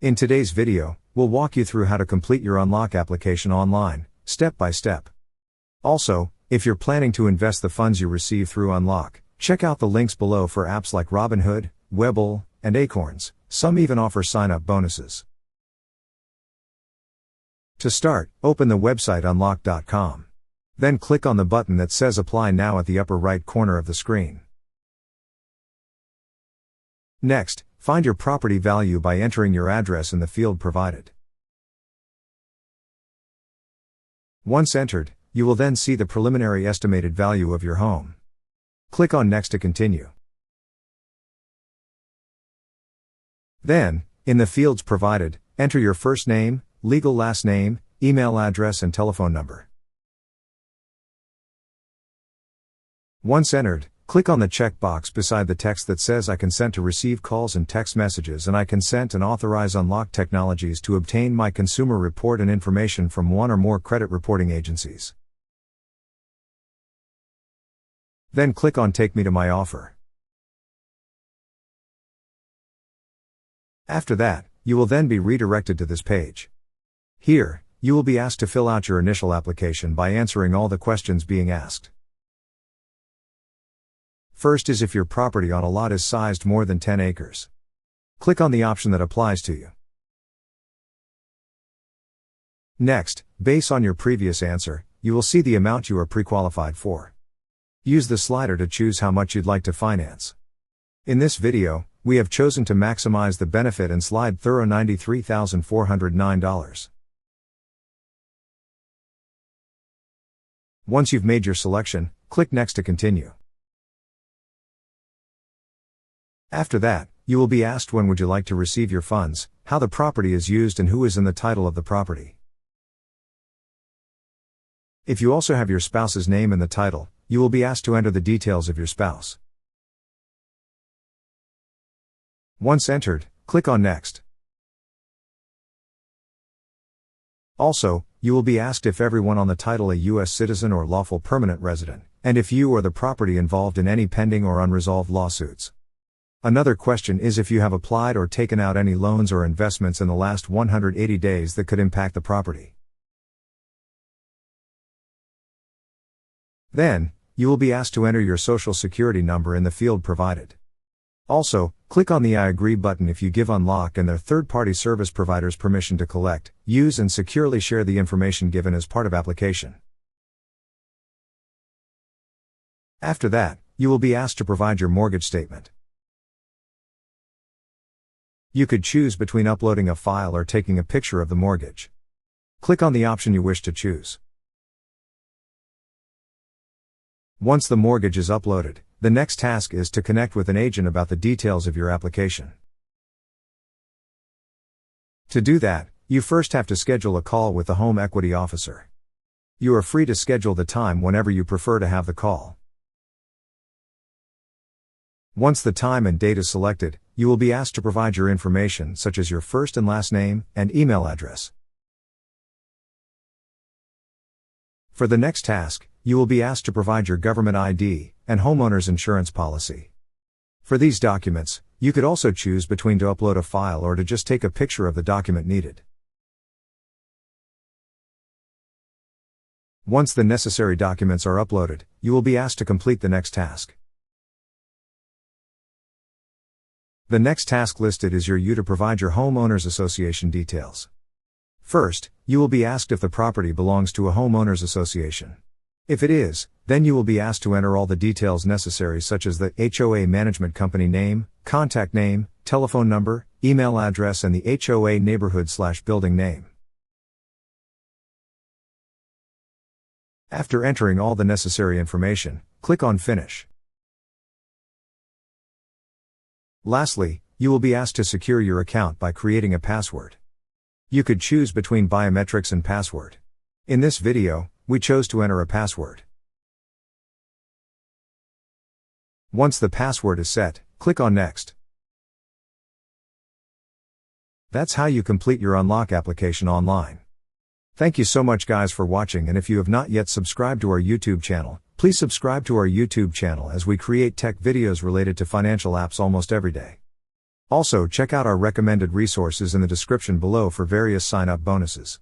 In today's video, we'll walk you through how to complete your Unlock application online, step by step. Also, if you're planning to invest the funds you receive through Unlock, check out the links below for apps like Robinhood, Webull, and Acorns. Some even offer sign-up bonuses. To start, open the website unlock.com. Then click on the button that says Apply Now at the upper right corner of the screen. Next, find your property value by entering your address in the field provided. Once entered, you will then see the preliminary estimated value of your home. Click on Next to continue. Then, in the fields provided, enter your first name, legal last name, email address and telephone number. Once entered, click on the checkbox beside the text that says I consent to receive calls and text messages and I consent and authorize Unlock Technologies to obtain my consumer report and information from one or more credit reporting agencies. Then click on Take Me to My Offer. After that, you will then be redirected to this page. Here, you will be asked to fill out your initial application by answering all the questions being asked. First is if your property on a lot is sized more than 10 acres. Click on the option that applies to you. Next, based on your previous answer, you will see the amount you are pre-qualified for. Use the slider to choose how much you'd like to finance. In this video, we have chosen to maximize the benefit and slide through $93,409. Once you've made your selection, click Next to continue. After that, you will be asked when would you like to receive your funds, how the property is used and who is in the title of the property. If you also have your spouse's name in the title, you will be asked to enter the details of your spouse. Once entered, click on Next. Also, you will be asked if everyone on the title a U.S. citizen or lawful permanent resident, and if you or the property involved in any pending or unresolved lawsuits. Another question is if you have applied or taken out any loans or investments in the last 180 days that could impact the property. Then, you will be asked to enter your social security number in the field provided. Also, click on the I agree button if you give Unlock and their third-party service providers permission to collect, use and securely share the information given as part of application. After that, you will be asked to provide your mortgage statement. You could choose between uploading a file or taking a picture of the mortgage. Click on the option you wish to choose. Once the mortgage is uploaded, the next task is to connect with an agent about the details of your application. To do that, you first have to schedule a call with the home equity officer. You are free to schedule the time whenever you prefer to have the call. Once the time and date is selected, you will be asked to provide your information such as your first and last name and email address. For the next task, you will be asked to provide your government ID and homeowner's insurance policy. For these documents, you could also choose between to upload a file or to just take a picture of the document needed. Once the necessary documents are uploaded, you will be asked to complete the next task. The next task listed is you to provide your homeowners association details. First, you will be asked if the property belongs to a homeowners association. If it is, then you will be asked to enter all the details necessary such as the HOA management company name, contact name, telephone number, email address and the HOA neighborhood/building name. After entering all the necessary information, click on Finish. Lastly, you will be asked to secure your account by creating a password. You could choose between biometrics and password. In this video, we chose to enter a password. Once the password is set, click on Next. That's how you complete your Unlock application online. Thank you so much guys for watching, and if you have not yet subscribed to our YouTube channel, please subscribe to our YouTube channel as we create tech videos related to financial apps almost every day. Also, check out our recommended resources in the description below for various sign-up bonuses.